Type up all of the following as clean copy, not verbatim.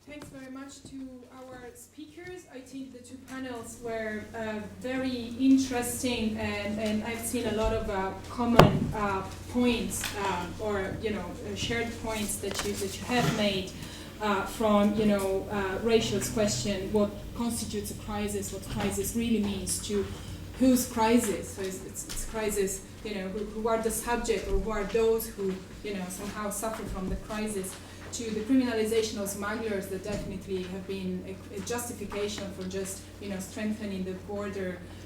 Thanks very much to our speakers. I think the two panels were very interesting, and I've seen a lot of common points or shared points that you have made from Rachel's question: what constitutes a crisis? What crisis really means? To whose crisis? So it's crisis. Who are the subject, or who are those who somehow suffer from the crisis? To the criminalization of smugglers that definitely have been a justification for just strengthening the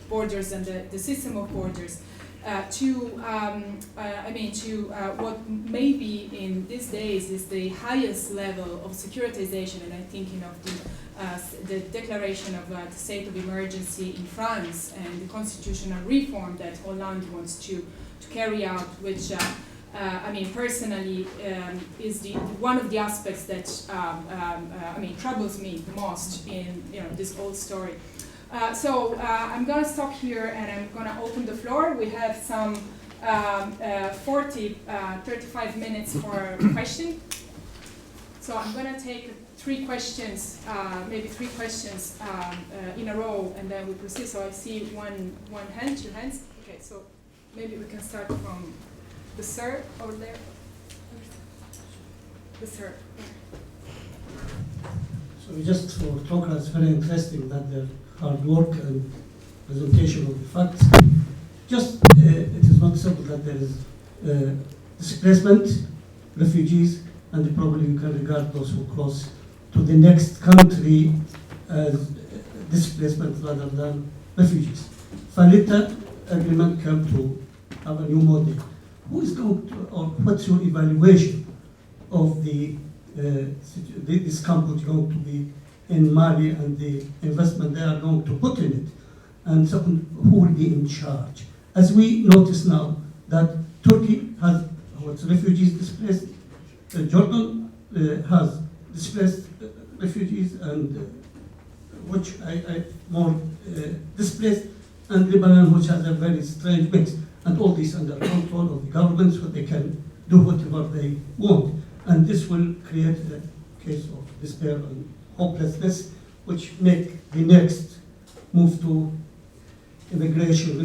borders and the system of borders. To what maybe in these days is the highest level of securitization, and I'm thinking of the declaration of the state of emergency in France and the constitutional reform that Hollande wants to carry out, which personally, is one of the aspects that troubles me the most in this whole story. So I'm going to stop here and I'm going to open the floor. We have some 35 minutes for question. So I'm going to take maybe three questions in a row, and then we proceed. So I see one hand, two hands. Okay, so maybe we can start from the sir over there. The sir. So just for talker, it's very interesting that their hard work and presentation of the facts. Just it is not simple that there is displacement, refugees, and probably you can regard those who cross to the next country as displacement rather than refugees. Valletta agreement came to have a new model. Who is going to, or what's your evaluation of this campus going to be in Mali and the investment they are going to put in it? And second, who will be in charge? As we notice now that Turkey has refugees displaced, Jordan has displaced refugees, and which I more displaced, and Lebanon, which has a very strange mix. And all this under control of the governments, so they can do whatever they want. And this will create a case of despair and hopelessness, which make the next move to immigration,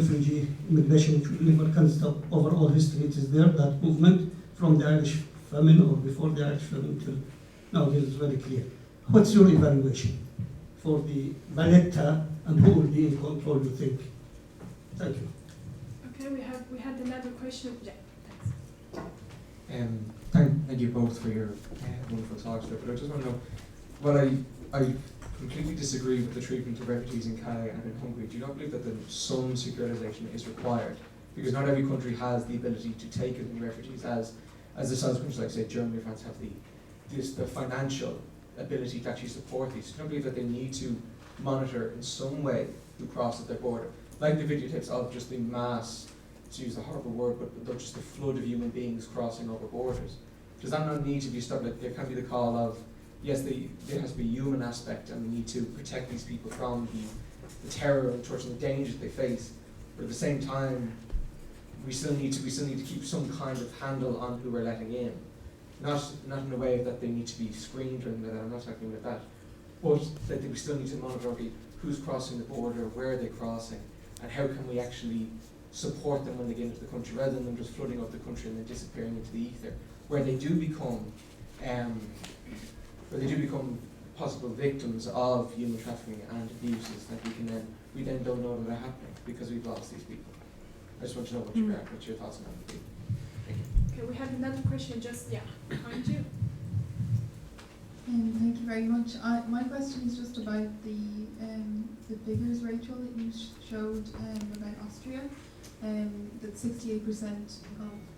immigration, which we never can stop. Over all history, it is there, that movement, from the Irish famine or before the Irish famine till now, this is very clear. What's your evaluation for the Valletta, and who will be in control, you think? Thank you. Okay, we had another question. Yeah, thanks. Thank you both for your wonderful talks. But I just want to know, well, I completely disagree with the treatment of refugees in Calais and in Hungary. Do you not believe that some securitization is required? Because not every country has the ability to take as many refugees as the southern countries, like say Germany or France, have the financial ability to actually support these. Do you not believe that they need to monitor in some way who crosses their border? Like the videotapes of just the mass, to use a horrible word, but just the flood of human beings crossing over borders. Does that not need to be stopped? Like, there can be the call of, yes, there has to be a human aspect, and we need to protect these people from the terror and torture and the dangers they face. But at the same time, we still need to keep some kind of handle on who we're letting in. Not in a way that they need to be screened or anything like that. I'm not talking about that. But that we still need to monitor who's crossing the border, where are they crossing, and how can we actually support them when they get into the country, rather than them just flooding up the country and then disappearing into the ether, where they do become possible victims of human trafficking and abuses that we then don't know that are happening because we've lost these people. I just want to know what your thoughts on that would be. Thank you. Okay, we have another question just behind you. Thank you very much. My question is just about the figures, Rachel, that you showed about Austria, that 68%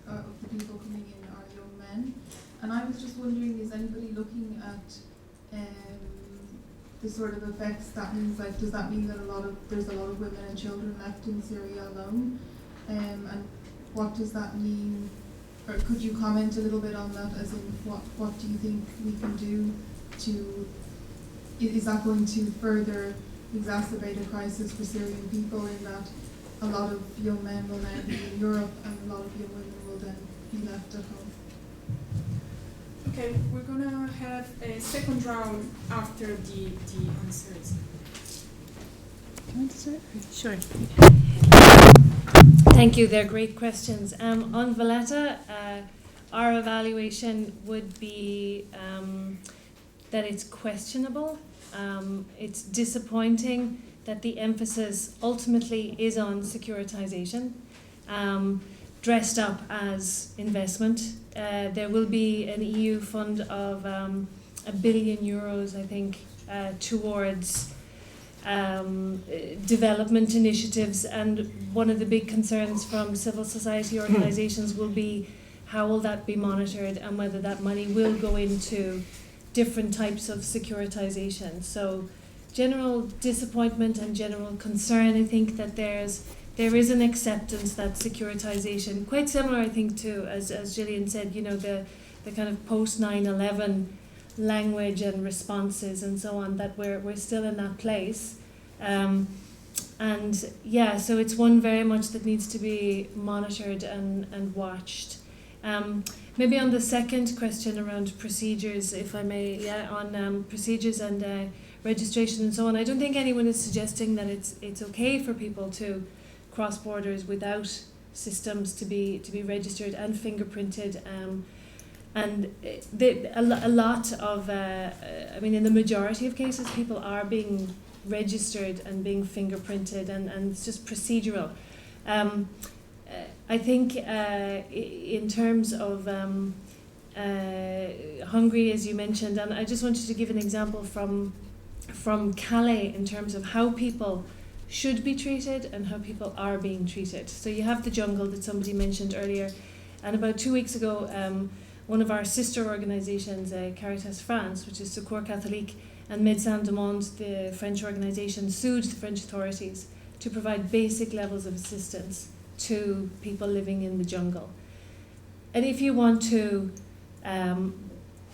of the people coming in are young men. And I was just wondering, is anybody looking at the sort of effects that means? Like, does that mean that there's a lot of women and children left in Syria alone? And what does that mean? Or could you comment a little bit on that, as in what do you think we can do to, is that going to further exacerbate a crisis for Syrian people, in that a lot of young men will now be in Europe and a lot of young women will then be left at home? Okay, we're gonna have a second round after the answers. Do you want to start? Sure. Thank you. They're great questions. On Valletta, our evaluation would be that it's questionable. It's disappointing that the emphasis ultimately is on securitization, dressed up as investment. There will be an EU fund of €1 billion, I think, towards development initiatives, and one of the big concerns from civil society organisations will be how will that be monitored and whether that money will go into different types of securitization. So general disappointment and general concern, I think that there is an acceptance that securitization, quite similar I think to, as Gillian said, you know, the kind of post 9/11 language and responses and so on, that we're still in that place. And yeah, so it's one very much that needs to be monitored and watched. Maybe on the second question around procedures, if I may, on procedures and registration and so on, I don't think anyone is suggesting that it's okay for people to cross borders without systems to be registered and fingerprinted. And a lot of, I mean, in the majority of cases, people are being registered and being fingerprinted, and it's just procedural. I think in terms of Hungary, as you mentioned, and I just wanted to give an example from Calais in terms of how people should be treated and how people are being treated. So you have the jungle that somebody mentioned earlier, and about 2 weeks ago, one of our sister organisations, Caritas France, which is Secours Catholique, and Médecins du Monde, the French organisation, sued the French authorities to provide basic levels of assistance to people living in the jungle. And if you want to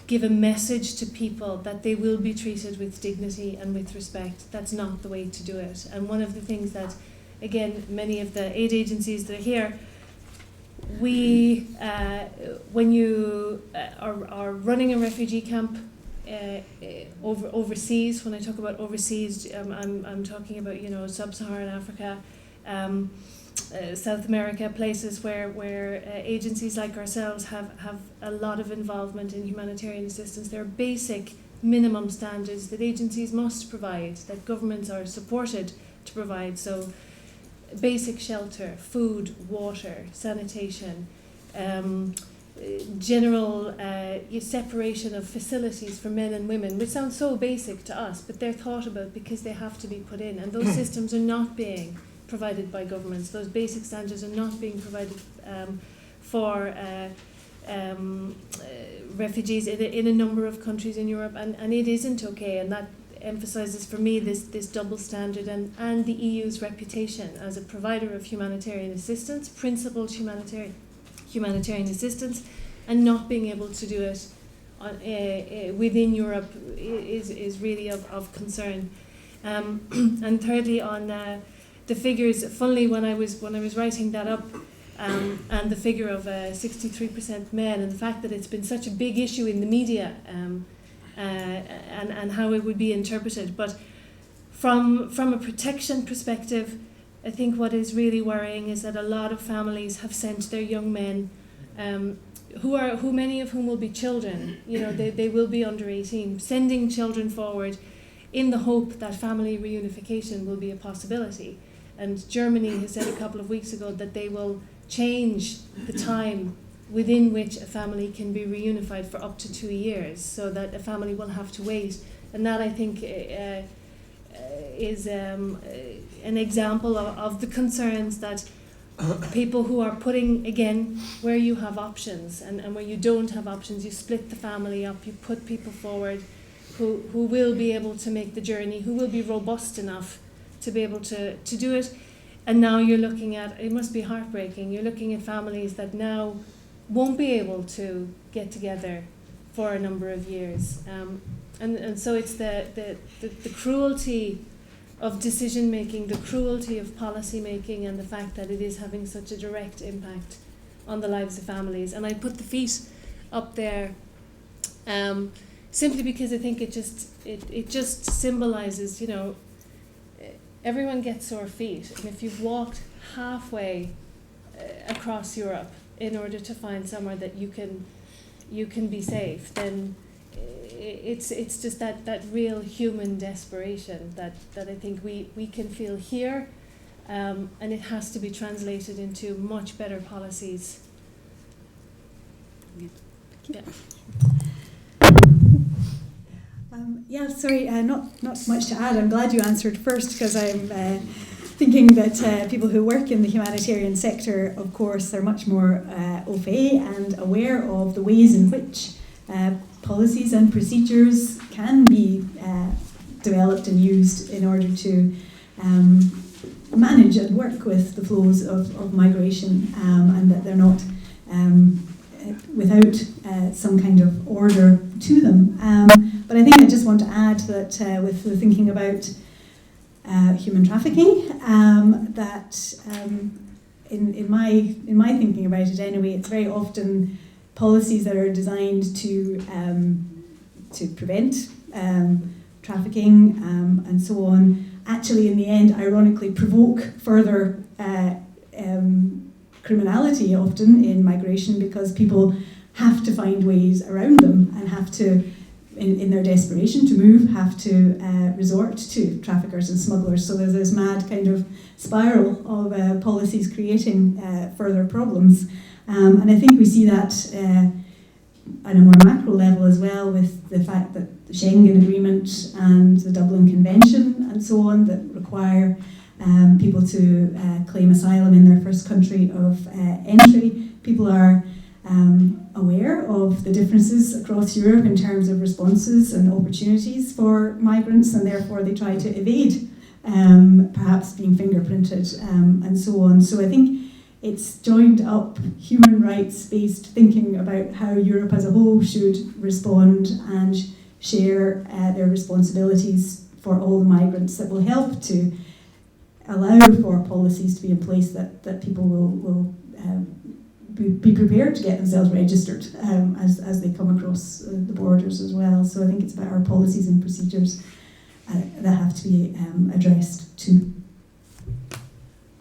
give a message to people that they will be treated with dignity and with respect, that's not the way to do it. And one of the things that, again, many of the aid agencies that are here, we, when you are running a refugee camp overseas, when I talk about overseas, I'm talking about, you know, sub-Saharan Africa, South America, places where agencies like ourselves have a lot of involvement in humanitarian assistance. There are basic minimum standards that agencies must provide, that governments are supported to provide. So basic shelter, food, water, sanitation, general separation of facilities for men and women, which sounds so basic to us, but they're thought about because they have to be put in, and those systems are not being provided by governments. Those basic standards are not being provided for refugees in a number of countries in Europe, and it isn't okay, and that emphasises for me this double standard and the EU's reputation as a provider of humanitarian assistance, principled humanitarian assistance, and not being able to do it within Europe is really of concern. And thirdly, on the figures, funnily, when I was writing that up, and the figure of 63% men, and the fact that it's been such a big issue in the media, and how it would be interpreted, but from a protection perspective, I think what is really worrying is that a lot of families have sent their young men, who many of whom will be children, you know, they will be under 18, sending children forward in the hope that family reunification will be a possibility. And Germany has said a couple of weeks ago that they will change the time within which a family can be reunified for up to 2 years, so that a family will have to wait. And that, I think, is an example of the concerns that people who are putting, again, where you have options and where you don't have options, you split the family up, you put people forward who will be able to make the journey, who will be robust enough to be able to do it. And now you're looking at, it must be heartbreaking, you're looking at families that now won't be able to get together for a number of years. And so it's the cruelty of decision making, the cruelty of policy making, and the fact that it is having such a direct impact on the lives of families. And I put the feet up there simply because I think it just symbolises, everyone gets sore feet, and if you've walked halfway across Europe in order to find somewhere that you can be safe, then it's just that real human desperation that I think we can feel here, and it has to be translated into much better policies. Yeah. Sorry, not much to add. I'm glad you answered first, because I'm thinking that people who work in the humanitarian sector, of course, are much more au fait and aware of the ways in which policies and procedures can be developed and used in order to manage and work with the flows of migration, and that they're not without some kind of order to them. But I think I just want to add that with the thinking about human trafficking, that in my thinking about it anyway, it's very often policies that are designed to prevent trafficking and so on, actually in the end ironically provoke further criminality often in migration, because people have to find ways around them and have to, in their desperation to move, have to resort to traffickers and smugglers. So there's this mad kind of spiral of policies creating further problems. And I think we see that on a more macro level as well, with the fact that the Schengen Agreement and the Dublin Convention and so on, that require people to claim asylum in their first country of entry. People are aware of the differences across Europe in terms of responses and opportunities for migrants, and therefore they try to evade perhaps being fingerprinted and so on. So I think it's joined up human rights-based thinking about how Europe as a whole should respond and share their responsibilities for all the migrants, that will help to allow for policies to be in place that people will be prepared to get themselves registered as they come across the borders as well. So I think it's about our policies and procedures that have to be addressed too.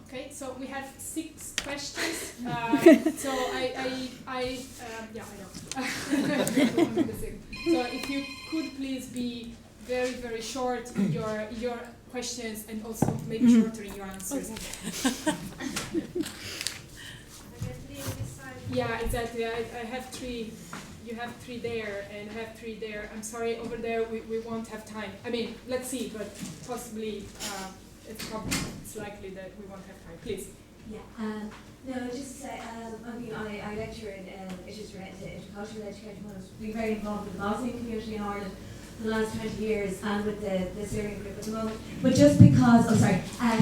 Okay, so we have 6 questions. So I know. So if you could please be very, very short in your questions, and also maybe shorter in your answers. Yeah, exactly. I have 3. You have 3 there, and I have 3 there. I'm sorry, over there we won't have time. I mean, let's see, but possibly it's likely that we won't have time. Please. Yeah. No, just to say, I lecture in issues related to intercultural education. I was very involved with the Bosnian community in Ireland for the last 20 years, and with the Syrian group at the moment. But just because,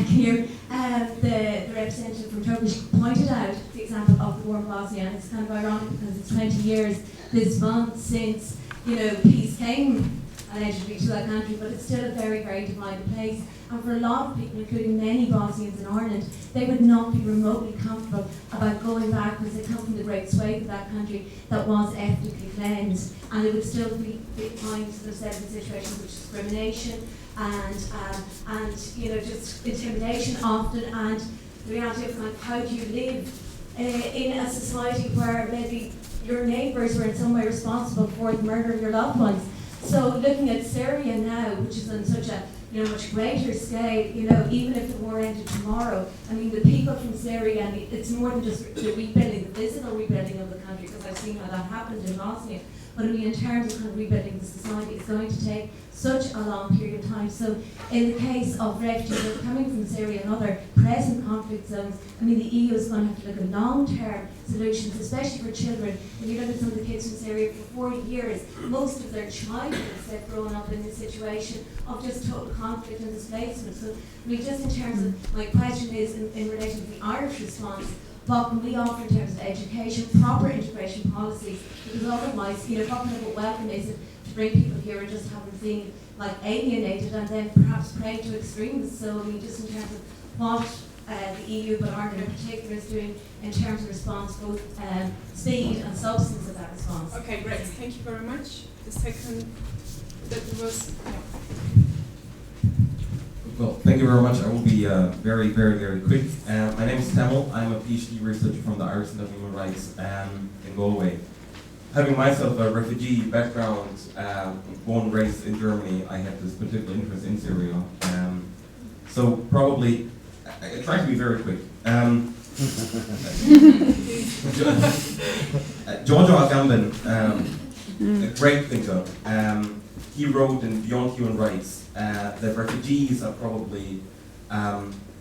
here, the representative from Turkish pointed out the example of the war in Bosnia, and it's kind of ironic because it's 20 years this month since, peace came allegedly to that country, but it's still a very, very divided place. And for a lot of people, including many Bosnians in Ireland, they would not be remotely comfortable about going back, because they come from the great swathe of that country that was ethnically cleansed, and they would still be find themselves in situations of discrimination and just intimidation often, and the reality of how do you live in a society where maybe your neighbours were in some way responsible for the murder of your loved ones. So looking at Syria now, which is on such a much greater scale, even if the war ended tomorrow, the people from Syria, and it's more than just the rebuilding, the physical rebuilding of the country, because I've seen how that happened in Bosnia, but in terms of kind of rebuilding the society, it's going to take such a long period of time. So in the case of refugees that are coming from Syria and other present conflict zones, the EU is going to have to look at long-term solutions, especially for children. When you look at some of the kids from Syria for 40 years, most of their childhood they've grown up in this situation of just total conflict and displacement. So just in terms of, my question is in relation to the Irish response, what can we offer in terms of education, proper integration policies, because otherwise, what kind of a welcome is it to bring people here and just have them feeling alienated and then perhaps prey to extremes? So just in terms of what the EU, but Ireland in particular, is doing in terms of response, both speed and substance of that response. Okay, great. Thank you very much. the second that was. Well, thank you very much. I will be very, very, very quick. My name is Tamil. I'm a PhD researcher from the Irish Center of Human Rights in Galway. Having myself a refugee background, born and raised in Germany, I had this particular interest in Syria. So probably, I try to be very quick. Giorgio Agamben, a great thinker, he wrote in Beyond Human Rights that refugees are probably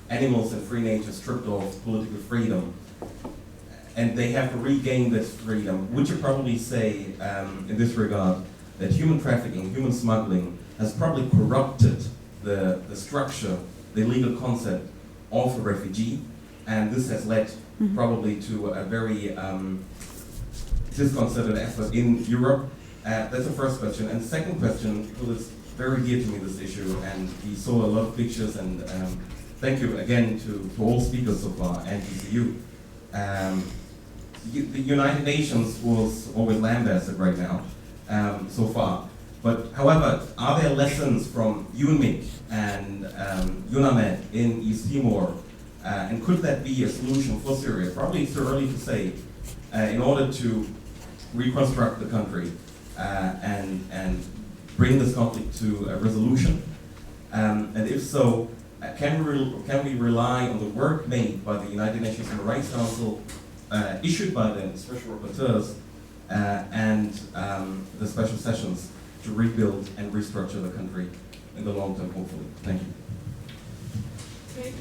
animals in free nature stripped of political freedom, and they have to regain this freedom. Would you probably say, in this regard, that human trafficking, human smuggling, has probably corrupted the structure, the legal concept of a refugee, and this has led probably to a very disconcerted effort in Europe? That's the first question. And the second question, because it's very dear to me, this issue, and we saw a lot of pictures, and thank you again to all speakers so far, and to you. The United Nations was always lambasted right now, so far. But however, are there lessons from UNMIC and UNAMED in East Timor, and could that be a solution for Syria? Probably it's too early to say, in order to reconstruct the country and bring this conflict to a resolution. And if so, can we rely on the work made by the United Nations Human Rights Council, issued by the special rapporteurs, and the special sessions to rebuild and restructure the country in the long term, hopefully? Thank you. Okay,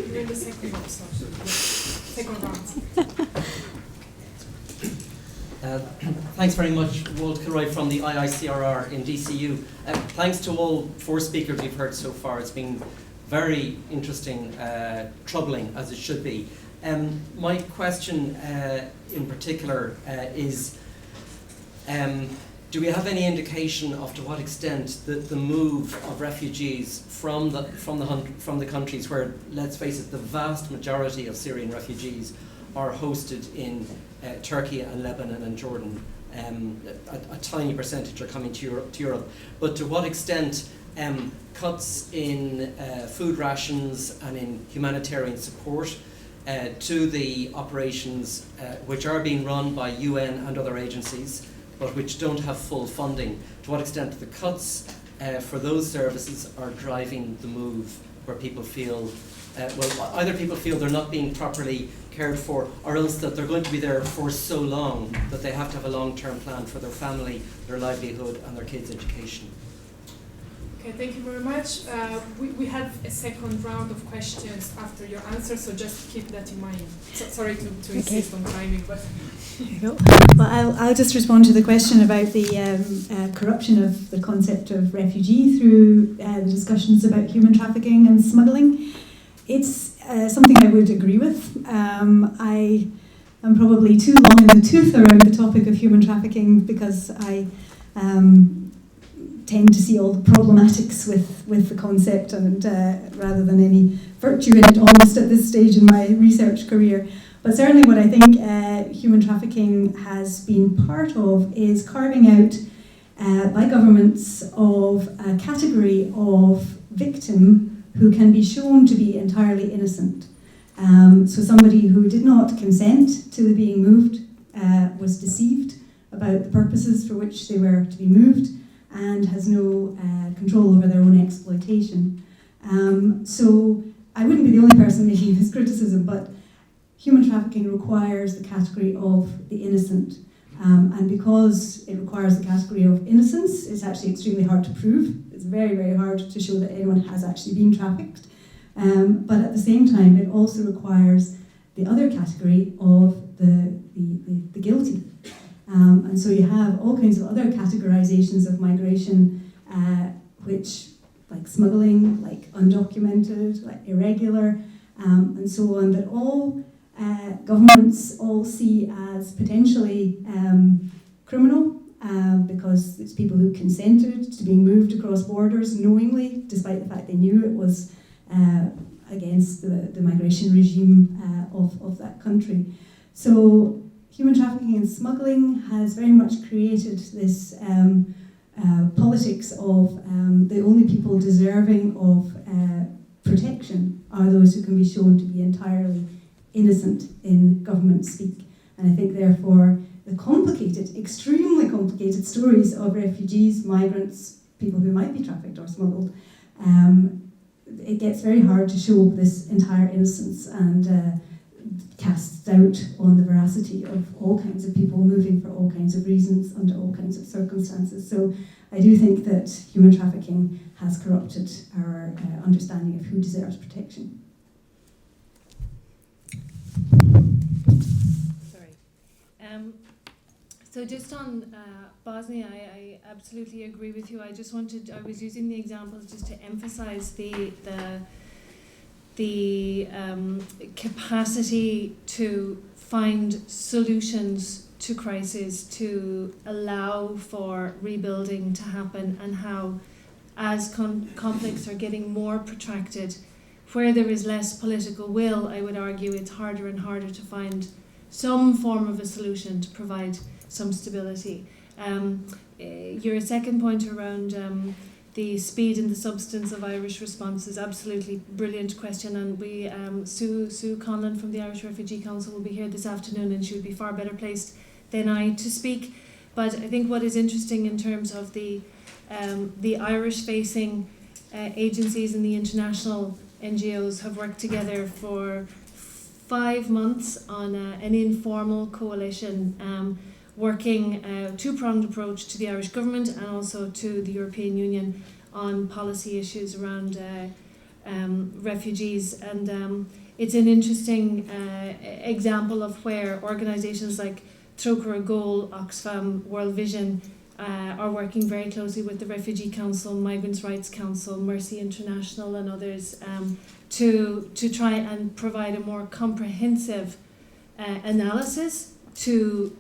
you're in the second round, second round. Thanks very much, Walt Kilroy from the IICRR in DCU. Thanks to all four speakers we've heard so far. It's been very interesting, troubling, as it should be. My question in particular is, do we have any indication of to what extent that the move of refugees from the countries where, let's face it, the vast majority of Syrian refugees are hosted in Turkey and Lebanon and Jordan? A tiny percentage are coming to Europe. But to what extent cuts in food rations and in humanitarian support to the operations which are being run by UN and other agencies, but which don't have full funding, to what extent the cuts for those services are driving the move where people feel, either people feel they're not being properly cared for, or else that they're going to be there for so long that they have to have a long-term plan for their family, their livelihood, and their kids' education. Okay, thank you very much. We have a second round of questions after your answer, so just keep that in mind. So, sorry to insist on timing, but... There you go. Well, I'll just respond to the question about the corruption of the concept of refugee through the discussions about human trafficking and smuggling. It's something I would agree with. I am probably too long in the tooth around the topic of human trafficking because I tend to see all the problematics with the concept, and rather than any virtue in it almost at this stage in my research career. But certainly what I think human trafficking has been part of is carving out by governments of a category of victim who can be shown to be entirely innocent. So somebody who did not consent to being moved, was deceived about the purposes for which they were to be moved, and has no control over their own exploitation. So I wouldn't be the only person making this criticism, but human trafficking requires the category of the innocent. And because it requires the category of innocence, it's actually extremely hard to prove. It's very, very hard to show that anyone has actually been trafficked. But at the same time, it also requires the other category of the guilty. And so you have all kinds of other categorizations of migration, which, like smuggling, like undocumented, like irregular, and so on, that all governments all see as potentially criminal, because it's people who consented to being moved across borders knowingly, despite the fact they knew it was against the migration regime of that country. So human trafficking and smuggling has very much created this politics of the only people deserving of protection are those who can be shown to be entirely innocent in government speak. And I think therefore the complicated, extremely complicated stories of refugees, migrants, people who might be trafficked or smuggled, it gets very hard to show this entire innocence and casts doubt on the veracity of all kinds of people moving for all kinds of reasons under all kinds of circumstances. So I do think that human trafficking has corrupted our understanding of who deserves protection. Sorry. So just on Bosnia, I absolutely agree with you. I was using the examples just to emphasize the capacity to find solutions to crises, to allow for rebuilding to happen, and how as conflicts are getting more protracted, where there is less political will, I would argue it's harder and harder to find some form of a solution to provide some stability. Your second point around the speed and the substance of Irish response is absolutely brilliant question, and we Sue Conlon from the Irish Refugee Council will be here this afternoon, and she would be far better placed than I to speak. But I think what is interesting in terms of the Irish-facing agencies and the international NGOs have worked together for 5 months on an informal coalition working two-pronged approach to the Irish government and also to the European Union on policy issues around refugees. And it's an interesting example of where organisations like Trócaire Goal, Oxfam, World Vision are working very closely with the Refugee Council, Migrants' Rights Council, Mercy International and others to try and provide a more comprehensive analysis, to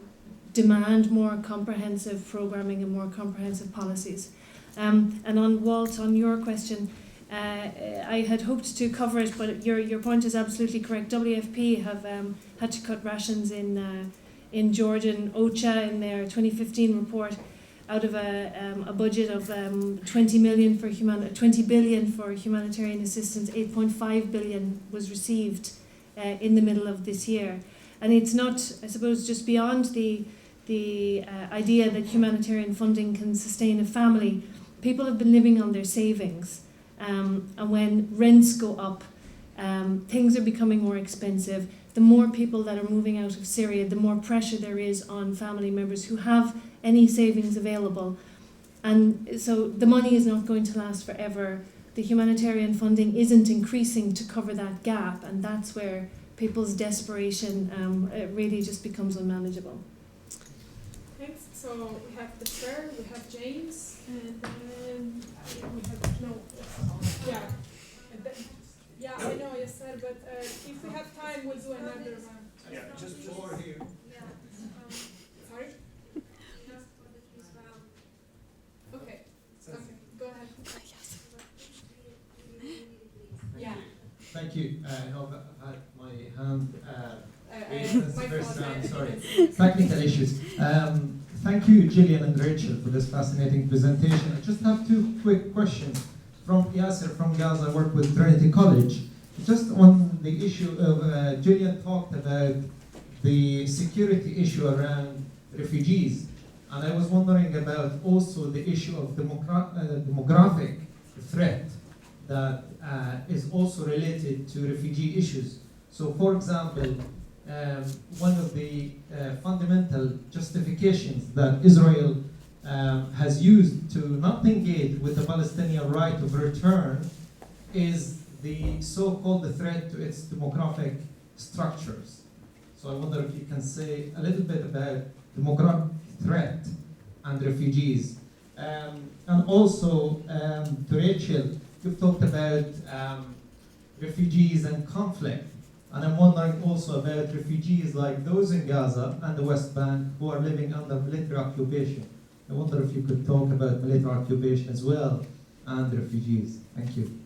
demand more comprehensive programming and more comprehensive policies. And on Walt, on your question, I had hoped to cover it, but your point is absolutely correct. WFP have had to cut rations in Jordan. OCHA in their 2015 report, out of a budget of 20 billion for humanitarian assistance, 8.5 billion was received in the middle of this year. And it's not, I suppose, just beyond the idea that humanitarian funding can sustain a family. People have been living on their savings, and when rents go up, things are becoming more expensive. The more people that are moving out of Syria, the more pressure there is on family members who have any savings available. And so the money is not going to last forever. The humanitarian funding isn't increasing to cover that gap, and that's where people's desperation really just becomes unmanageable. Thanks. So we have the chair, we have James, and then we have yeah, I know you said, but if we have time, we'll do another one. Yeah, just four here. Sorry. Okay. Go ahead. Yeah. Thank you. I've had my hand raised. That's the first round. Sorry. Technical issues. Thank you, Gillian and Rachel, for this fascinating presentation. I just have two quick questions. From Yasser from Gaza, I work with Trinity College. Just on the issue of, Gillian talked about the security issue around refugees. And I was wondering about also the issue of demographic threat that is also related to refugee issues. So for example, one of the fundamental justifications that Israel has used to not engage with the Palestinian right of return is the so-called threat to its demographic structures. So I wonder if you can say a little bit about demographic threat and refugees. And also to Rachel, you've talked about refugees and conflict. And I'm wondering also about refugees like those in Gaza and the West Bank who are living under military occupation. I wonder if you could talk about military occupation as well and refugees. Thank you.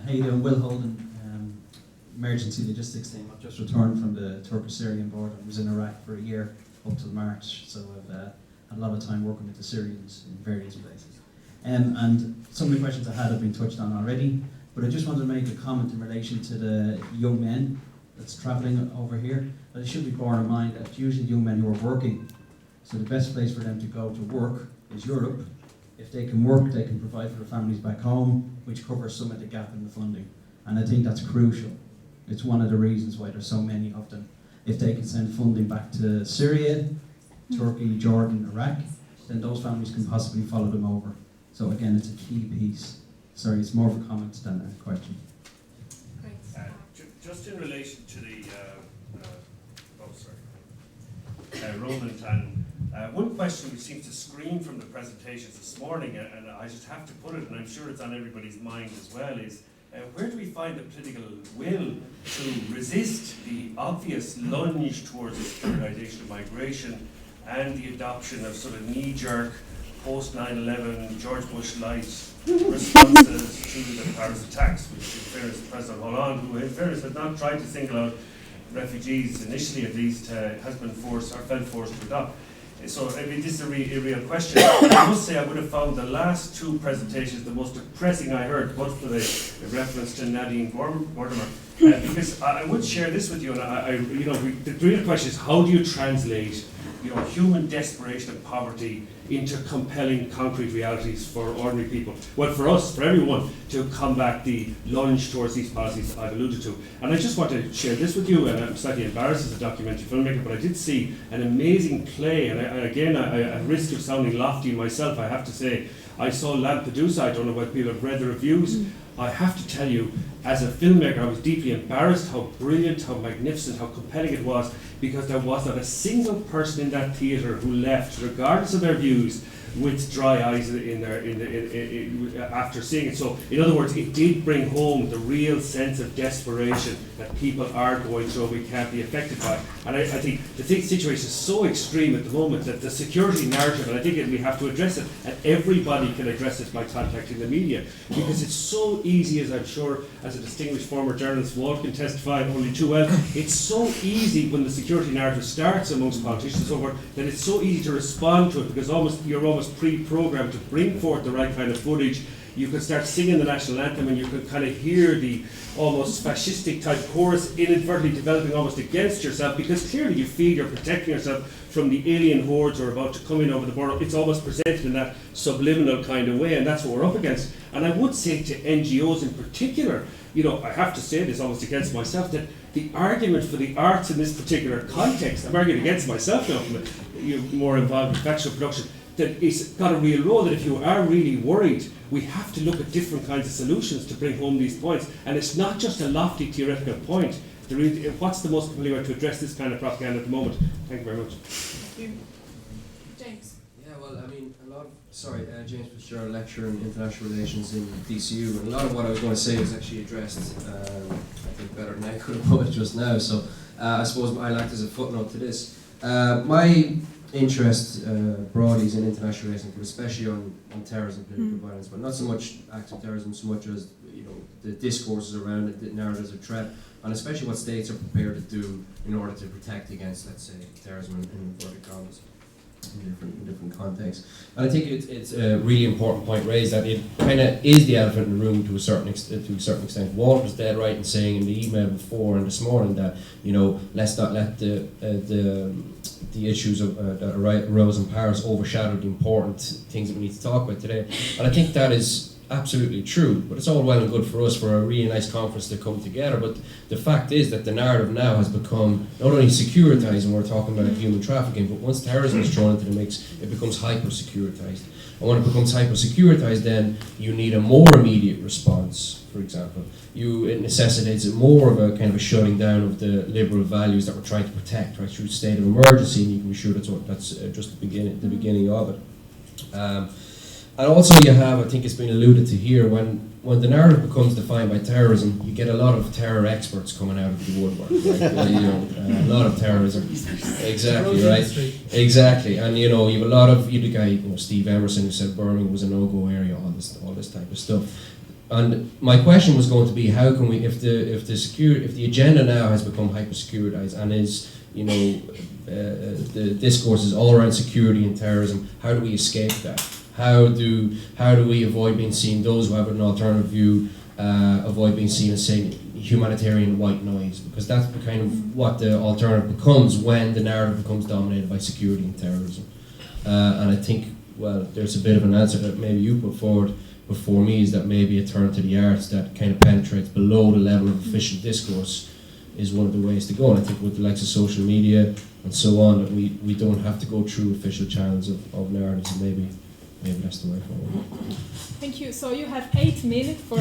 How you doing? Will Holden, emergency logistics team. I've just returned from the Turkish-Syrian border. I was in Iraq for a year. up till March, so I've had a lot of time working with the Syrians in various places. And some of the questions I had have been touched on already, but I just wanted to make a comment in relation to the young men that's travelling over here. That it should be borne in mind that usually young men who are working, so the best place for them to go to work is Europe. If they can work, they can provide for their families back home, which covers some of the gap in the funding. And I think that's crucial. It's one of the reasons why there's so many of them. If they can send funding back to Syria, Turkey, Jordan, Iraq, then those families can possibly follow them over. So again, it's a key piece. Sorry, it's more of a comment than a question. Just in relation to the Roland, and one question which seems to screen from the presentations this morning, and I just have to put it, and I'm sure it's on everybody's mind as well, is where do we find the political will to resist the obvious lunge towards the securitization of migration and the adoption of sort of knee-jerk post 9/11 George Bush light responses to the Paris attacks, which in fairness to President Hollande, who in fairness has not tried to single out refugees initially at least, has been forced or felt forced to adopt. So I mean, this is a real question. I must say I would have found the last two presentations the most depressing I heard, but for the reference to Nadine Gordimer, because I would share this with you, and the real question is, how do you translate human desperation and poverty into compelling concrete realities for ordinary people? Well, for us, for everyone, to combat the lunge towards these policies I've alluded to. And I just want to share this with you, and I'm slightly embarrassed as a documentary filmmaker, but I did see an amazing play, and at risk of sounding lofty myself, I have to say, I saw Lampedusa. I don't know whether people have read the reviews. I have to tell you, as a filmmaker, I was deeply embarrassed how brilliant, how magnificent, how compelling it was, because there was not a single person in that theatre who left, regardless of their views, with dry eyes after seeing it. So, in other words, it did bring home the real sense of desperation that people are going through and we can't be affected by. And I think the situation is so extreme at the moment that the security narrative, and I think we have to address it, and everybody can address it by contacting the media, because it's so easy, as I'm sure, as a distinguished former journalist, Walt can testify only too well, it's so easy when the security narrative starts amongst politicians and so forth, that it's so easy to respond to it, because you're almost pre-programmed to bring forth the right kind of footage. You could start singing the national anthem and you could kind of hear the almost fascistic type chorus inadvertently developing almost against yourself, because clearly you feel you're protecting yourself from the alien hordes who are about to come in over the border. It's almost presented in that subliminal kind of way, and that's what we're up against. And I would say to NGOs in particular, I have to say this almost against myself, that the argument for the arts in this particular context, I'm arguing against myself now, you're more involved in factual production, that it's got a real role, that if you are really worried, we have to look at different kinds of solutions to bring home these points. And it's not just a lofty theoretical point. What's the most compelling way to address this kind of propaganda at the moment? Thank you very much. Thank you. James. Yeah, well, I mean, James Fitzgerald, lecturer in international relations in DCU, and a lot of what I was going to say was actually addressed, I think, better than I could have put it just now. So I suppose I'll act as a footnote to this. My interest broadly is in international relations, but especially on terrorism, political violence, but not so much acts of terrorism so much as the discourses around it, the narratives of threat, and especially what states are prepared to do in order to protect against, let's say, terrorism in inverted commas. In different contexts. And I think it's a really important point raised, that it kind of is the elephant in the room to a certain extent. Walt was dead right in saying in the email before and this morning that let's not let the issues that arose in Paris overshadow the important things that we need to talk about today. And I think that is absolutely true, but it's all well and good for us for a really nice conference to come together, but the fact is that the narrative now has become not only securitized, and we're talking about human trafficking, but once terrorism is thrown into the mix, it becomes hyper-securitized. And when it becomes hyper-securitized, then you need a more immediate response, for example. It necessitates more of a kind of a shutting down of the liberal values that we're trying to protect, right, through state of emergency, and you can be sure that's just the beginning of it. And also you have, I think it's been alluded to here, when the narrative becomes defined by terrorism, you get a lot of terror experts coming out of the woodwork, right? A lot of terrorism. Exactly, right? Exactly. And you have a lot of, the guy, Steve Emerson, who said Birmingham was a no-go area, all this type of stuff. And my question was going to be, how can we, if the agenda now has become hyper-securitized and is, the discourse is all around security and terrorism. How do we escape that? How do we avoid being seen, those who have an alternative view, avoid being seen as saying humanitarian white noise? Because that's kind of what the alternative becomes when the narrative becomes dominated by security and terrorism. And I think, well, there's a bit of an answer that maybe you put forward before me, is that maybe a turn to the arts that kind of penetrates below the level of official discourse is one of the ways to go. And I think with the likes of social media and so on, that we don't have to go through official channels of narratives, and maybe that's the way forward. Thank you. So you have 8 minutes for.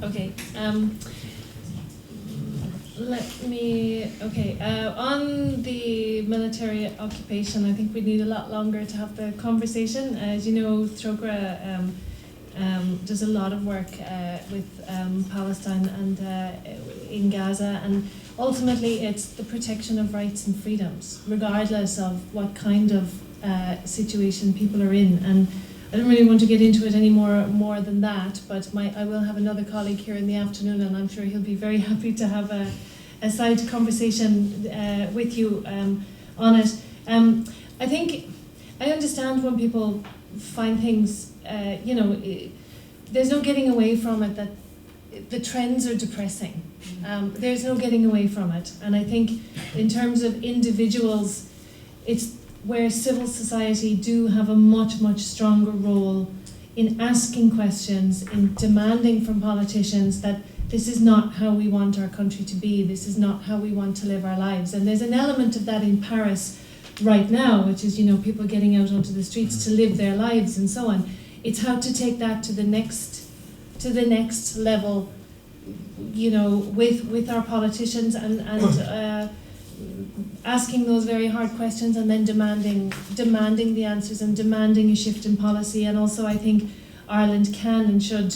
Okay. On the military occupation, I think we need a lot longer to have the conversation. As you know, Trogra does a lot of work with Palestine and in Gaza, and ultimately it's the protection of rights and freedoms, regardless of what kind of situation people are in. And I don't really want to get into it any more than that, but I will have another colleague here in the afternoon, and I'm sure he'll be very happy to have a side conversation with you on it. I think I understand when people find things, there's no getting away from it that the trends are depressing. There's no getting away from it. And I think in terms of individuals, it's where civil society do have a much, much stronger role in asking questions, in demanding from politicians that this is not how we want our country to be, this is not how we want to live our lives. And there's an element of that in Paris right now, which is, people getting out onto the streets to live their lives and so on. It's how to take that to the next level, with our politicians and asking those very hard questions, and then demanding the answers and demanding a shift in policy. And also I think Ireland can and should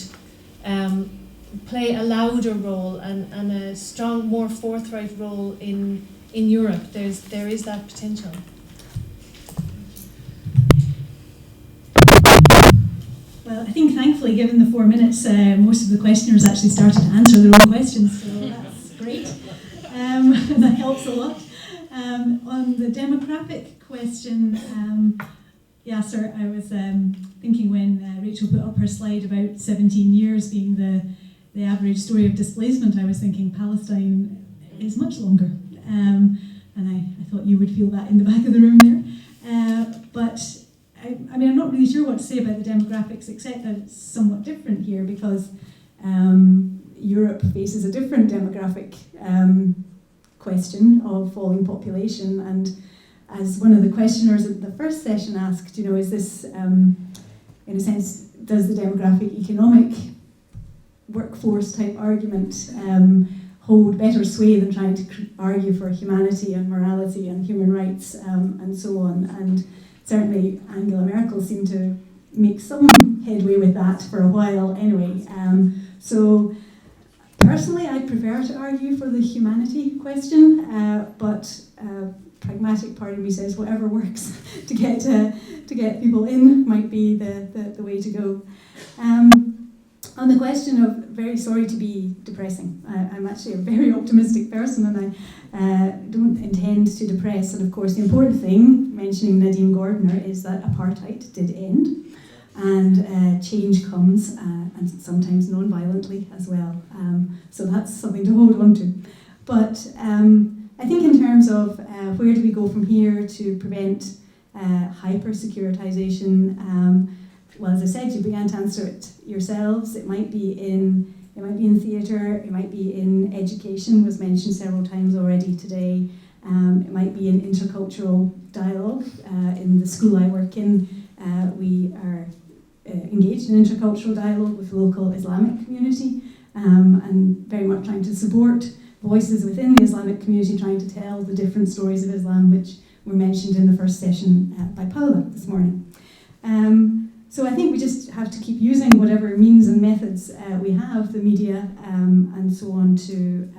play a louder role and a strong, more forthright role in Europe. There is that potential. Well, I think thankfully, given the 4 minutes, most of the questioners actually started to answer their own questions, so that's great. That helps a lot. On the demographic question, Yasser, I was thinking when Rachel put up her slide about 17 years being the average story of displacement, I was thinking Palestine is much longer. And I thought you would feel that in the back of the room there. But I mean, I'm not really sure what to say about the demographics, except that it's somewhat different here because Europe faces a different demographic question of falling population. And as one of the questioners at the first session asked, is this, in a sense, does the demographic economic workforce type argument hold better sway than trying to argue for humanity and morality and human rights and so on? And certainly Angela Merkel seemed to make some headway with that for a while anyway. So personally, I prefer to argue for the humanity question, but a pragmatic part of me says whatever works to get people in might be the way to go. On the question of very sorry to be depressing, I'm actually a very optimistic person, and I don't intend to depress. And of course, the important thing, mentioning Nadine Gordner, is that apartheid did end, and change comes, and sometimes non-violently as well. So that's something to hold on to. But I think in terms of where do we go from here to prevent hyper-securitization, well, as I said, you began to answer it yourselves. It might be in theatre, it might be in education, was mentioned several times already today. It might be in intercultural dialogue. In the school I work in, we are engaged in intercultural dialogue with the local Islamic community, and very much trying to support voices within the Islamic community, trying to tell the different stories of Islam, which were mentioned in the first session by Paula this morning. So I think we just have to keep using whatever means and methods we have, the media and so on, to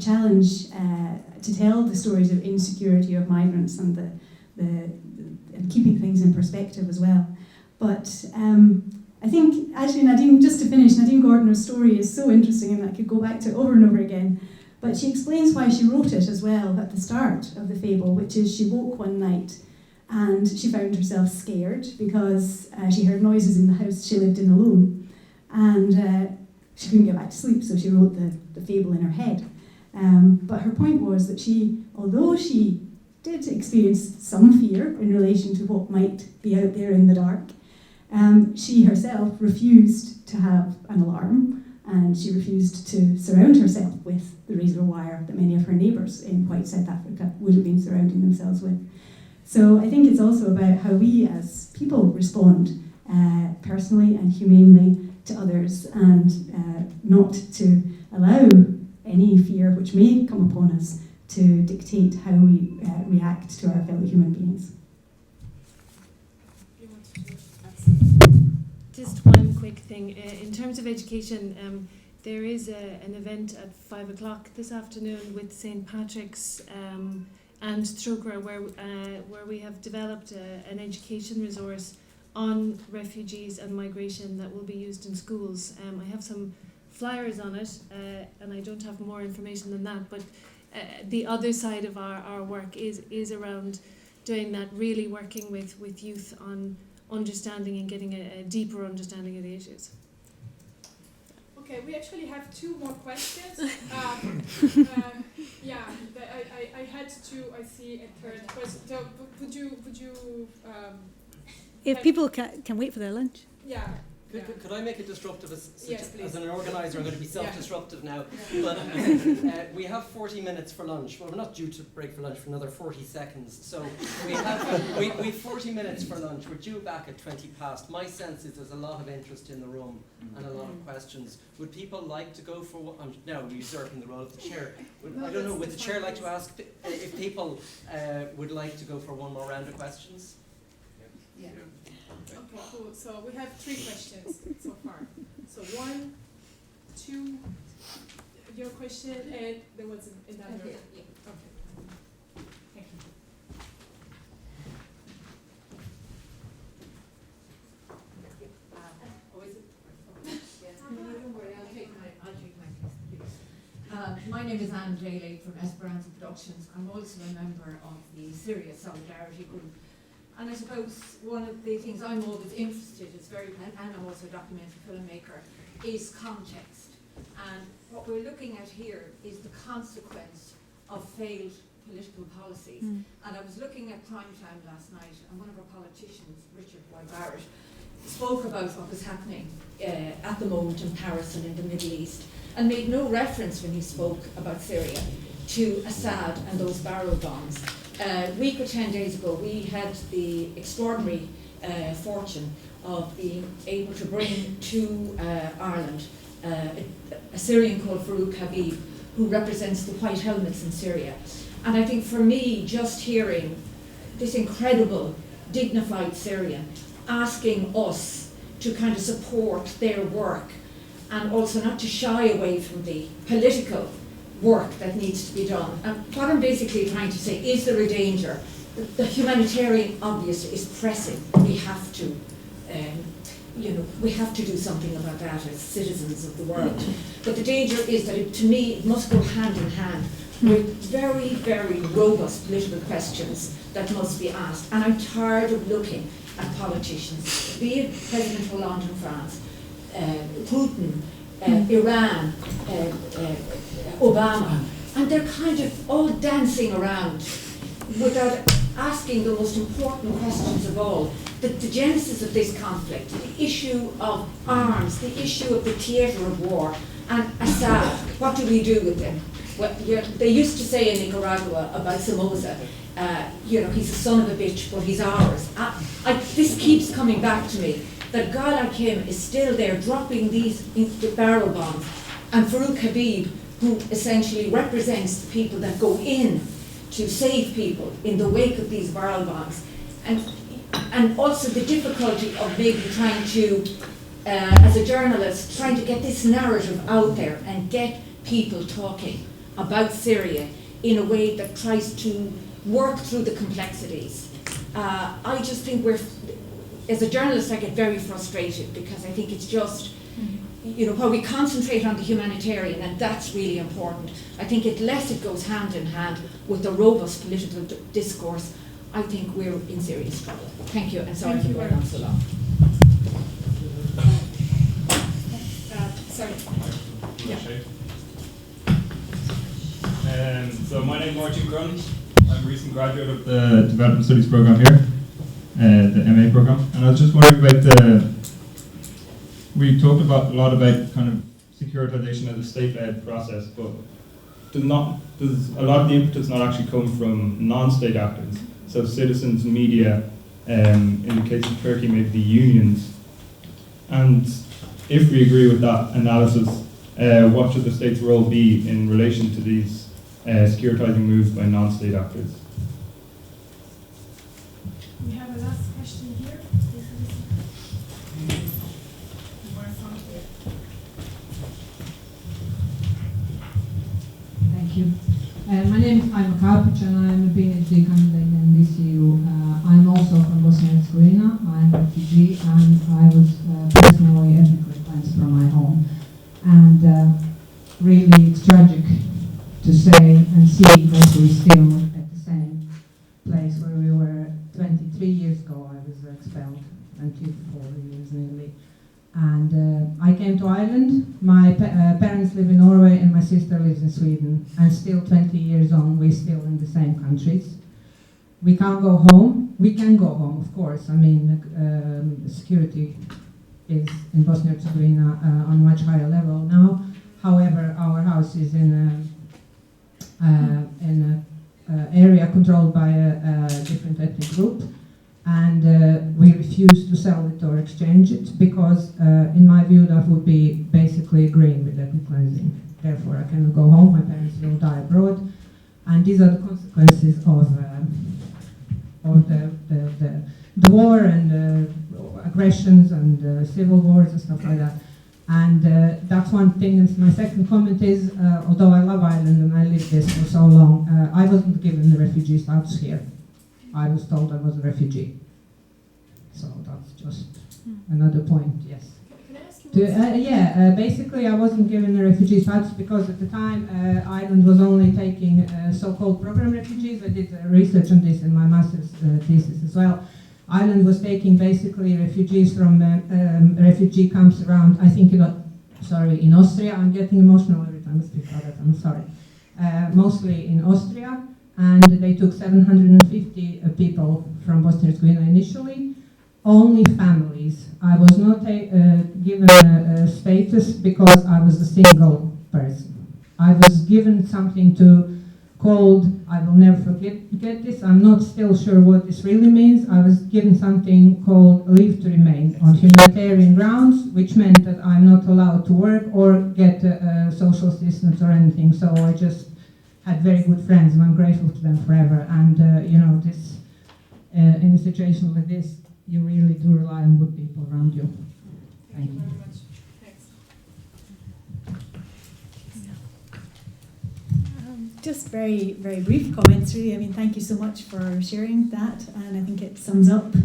challenge, to tell the stories of insecurity of migrants and and keeping things in perspective as well. But I think actually Nadine, just to finish, Nadine Gordner's story is so interesting, and I could go back to it over and over again. But she explains why she wrote it as well at the start of the fable, which is she woke one night and she found herself scared because she heard noises in the house she lived in alone. And she couldn't get back to sleep, so she wrote the fable in her head. But her point was that although she did experience some fear in relation to what might be out there in the dark, she herself refused to have an alarm, and she refused to surround herself with the razor wire that many of her neighbours in white South Africa would have been surrounding themselves with. So I think it's also about how we as people respond personally and humanely to others, and not to allow any fear which may come upon us to dictate how we react to our fellow human beings. Just one quick thing. In terms of education, there is an event at 5 o'clock this afternoon with St. Patrick's and Trukra where we have developed an education resource on refugees and migration that will be used in schools. I have some flyers on it, and I don't have more information than that, but the other side of our work is around doing that, really working with youth on understanding and getting a deeper understanding of the issues. Okay, we actually have 2 more questions. Yeah, I had 2. I see a third question. So, would you? If people can wait for their lunch. Yeah. Could I make a disruptive Yes, please. as an organiser? I'm going to be self-disruptive now. But we have 40 minutes for lunch. Well, we're not due to break for lunch for another 40 seconds. So we have 40 minutes for lunch. We're due back at 20 past. My sense is there's a lot of interest in the room and a lot of questions. Would people like to go for one? I'm now usurping the role of the chair. I don't know. Would the chair like to ask if people would like to go for one more round of questions? Yeah. Okay, cool. So we have 3 questions so far. So 1, 2, your question, and there was another. Okay. Thank you. My name is Anne Daly from Esperanza Productions. I'm also a member of the Syria Solidarity Group. And I suppose one of the things I'm always interested in, and I'm also a documentary filmmaker, is context. And what we're looking at here is the consequence of failed political policies. And I was looking at Prime Time last night, and one of our politicians, Richard Y. Barrett, spoke about what was happening at the moment in Paris and in the Middle East, and made no reference when he spoke about Syria to Assad and those barrel bombs. A week or 10 days ago, we had the extraordinary fortune of being able to bring to Ireland a Syrian called Farouk Habib, who represents the White Helmets in Syria. And I think for me, just hearing this incredible, dignified Syrian asking us to kind of support their work, and also not to shy away from the political work that needs to be done. And what I'm basically trying to say, is there a danger? The humanitarian obviously is pressing. We have to, we have to do something about that as citizens of the world. But the danger is that, to me, it must go hand in hand with very, very robust political questions that must be asked. And I'm tired of looking at politicians, be it President Hollande in France, Putin, Iran, Obama, and they're kind of all dancing around without asking the most important questions of all. The genesis of this conflict, the issue of arms, the issue of the theatre of war, and Assad, what do we do with him? Well, they used to say in Nicaragua about Somoza, he's a son of a bitch, but he's ours. This keeps coming back to me, that a guy like him is still there dropping these barrel bombs, and Farouk Habib, who essentially represents the people that go in to save people in the wake of these barrel bombs, and also the difficulty of maybe trying to, as a journalist, trying to get this narrative out there and get people talking about Syria in a way that tries to work through the complexities. I just think as a journalist, I get very frustrated because I think it's just, where we concentrate on the humanitarian, and that's really important. I think unless it goes hand in hand with the robust political discourse, I think we're in serious trouble. Thank you, and sorry for going on so long. Sorry. Yeah. So my name is Martin Grund. I'm a recent graduate of the Development Studies program here, the MA program, and I was just wondering about we talked a lot about kind of securitization as a state-led process, but does a lot of the impetus not actually come from non-state actors? So citizens, media, in the case of Turkey, maybe the unions. And if we agree with that analysis, what should the state's role be in relation to these securitizing moves by non-state actors? We have a last question here. Thank you. My name is Ayma Karpic and I'm a PhD candidate in DCU. I'm also from Bosnia and Herzegovina. I'm a refugee and I was personally ethnically cleansed from my home. And really it's tragic to say and see that we're still at the same place where we were 23 years ago. I was expelled, 24 years nearly. And I came to Ireland. My parents live in Norway and my sister lives in Sweden. And still 20 years on, we're still in the same countries. We can't go home. We can go home, of course. I mean, security is in Bosnia and Herzegovina on a much higher level now. However, our house is in an area controlled by a different ethnic group. And we refuse to sell it or exchange it because, in my view, that would be basically agreeing with ethnic cleansing. Therefore, I cannot go home, my parents will die abroad. And these are the consequences of the war and aggressions and civil wars and stuff like that. And that's one thing. And my second comment is, although I love Ireland and I lived this for so long, I wasn't given the refugee status here. I was told I was a refugee. So that's just another point, yes. Can I ask you basically I wasn't given a refugee status because at the time Ireland was only taking so-called program refugees. I did research on this in my master's thesis as well. Ireland was taking basically refugees from refugee camps around, I think, in Austria. I'm getting emotional every time I speak about it, I'm sorry. Mostly in Austria. And they took 750 people from Bosnia and Herzegovina initially, only families. I was not given a status because I was a single person. I was given something called, I will never forget this, I'm not still sure what this really means. I was given something called leave to remain on humanitarian grounds, which meant that I'm not allowed to work or get social assistance or anything. So I just had very good friends, and I'm grateful to them forever. And this in a situation like this, you really do rely on good people around you. Thank you. very much. Thanks. Just very, very brief comments, really. I mean, thank you so much for sharing that, and I think it sums up,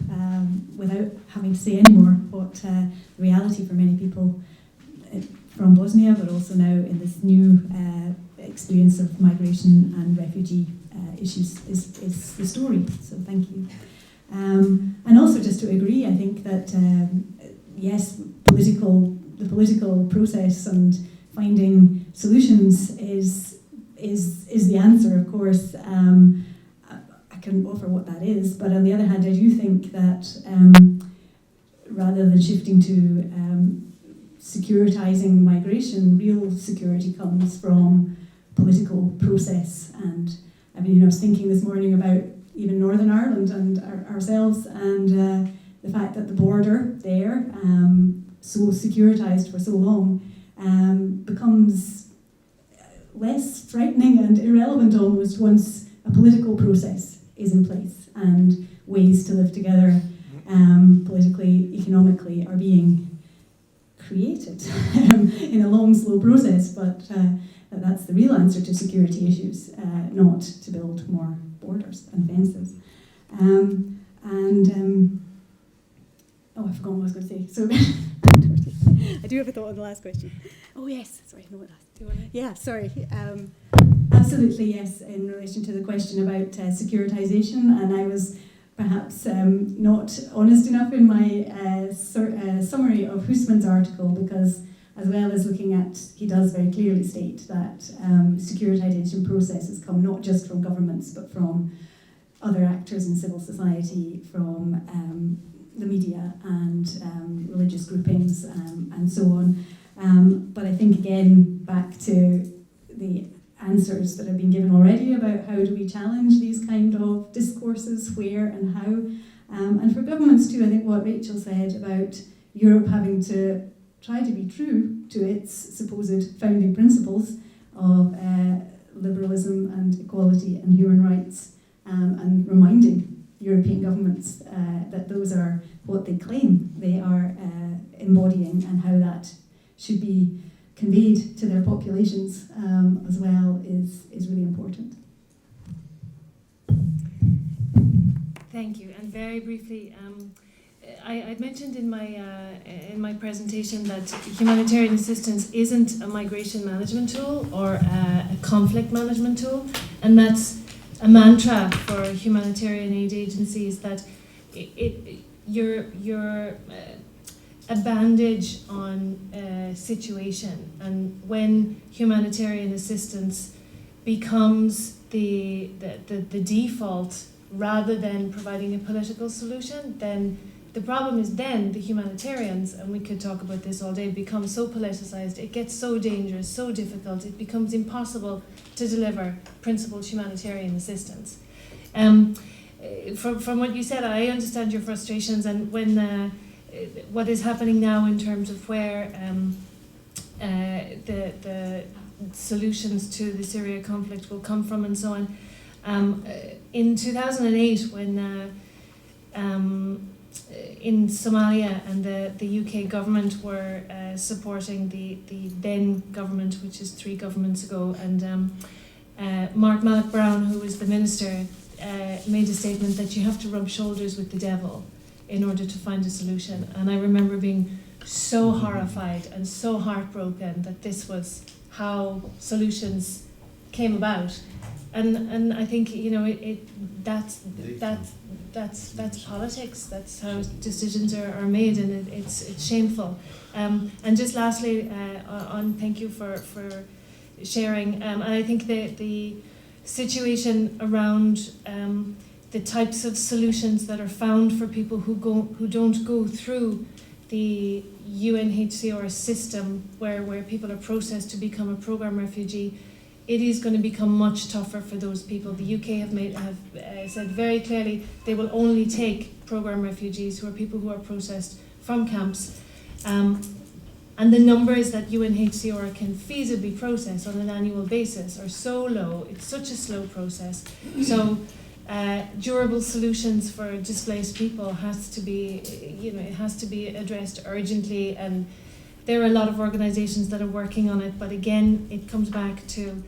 without having to say any more, what the reality for many people from Bosnia, but also now in this new experience of migration and refugee issues is the story. So thank you. And also just to agree, I think that yes, the political process and finding solutions is the answer, of course. I can offer what that is, but on the other hand, I do think that rather than shifting to securitizing migration, real security comes from political process. And I mean, I was thinking this morning about even Northern Ireland and ourselves, and the fact that the border there, so securitized for so long, becomes less frightening and irrelevant almost once a political process is in place and ways to live together politically, economically are being created in a long, slow process, but that's the real answer to security issues, not to build more borders and fences. Oh, I forgot what I was going to say. So, I do have a thought on the last question. Oh yes, sorry, no, what last? Do you want to? Yeah, sorry. Absolutely, yes, in relation to the question about securitisation, and I was perhaps not honest enough in my summary of Huysman's article, because as well as looking at, he does very clearly state that securitisation processes come not just from governments, but from other actors in civil society, from the media and religious groupings and so on. But I think, again, back to the answers that have been given already about how do we challenge these kind of discourses, where and how. And for governments too, I think what Rachel said about Europe having to try to be true to its supposed founding principles of liberalism and equality and human rights, and reminding European governments that those are what they claim they are embodying, and how that should be conveyed to their populations as well is really important. Thank you. And very briefly, I mentioned in my presentation that humanitarian assistance isn't a migration management tool or a conflict management tool, and that's a mantra for humanitarian aid agencies, that you're a bandage on a situation, and when humanitarian assistance becomes the default rather than providing a political solution, then the problem is then the humanitarians, and we could talk about this all day, become so politicized, it gets so dangerous, so difficult, it becomes impossible to deliver principled humanitarian assistance. From what you said, I understand your frustrations, and when what is happening now in terms of where the solutions to the Syria conflict will come from and so on. In 2008, when in Somalia and the UK government were supporting the then government, which is 3 governments ago, and Mark Malloch Brown, who was the minister, made a statement that you have to rub shoulders with the devil in order to find a solution. And I remember being so horrified and so heartbroken that this was how solutions came about. And I think, you know, that's politics. That's how decisions are made, and it's shameful. And just lastly, thank you for sharing. And I think the situation around the types of solutions that are found for people who don't go through the UNHCR system, where people are processed to become a program refugee, it is going to become much tougher for those people. The UK have said very clearly they will only take program refugees, who are people who are processed from camps. And the numbers that UNHCR can feasibly process on an annual basis are so low. It's such a slow process. So durable solutions for displaced people has to be, it has to be addressed urgently. And there are a lot of organisations that are working on it. But again, it comes back to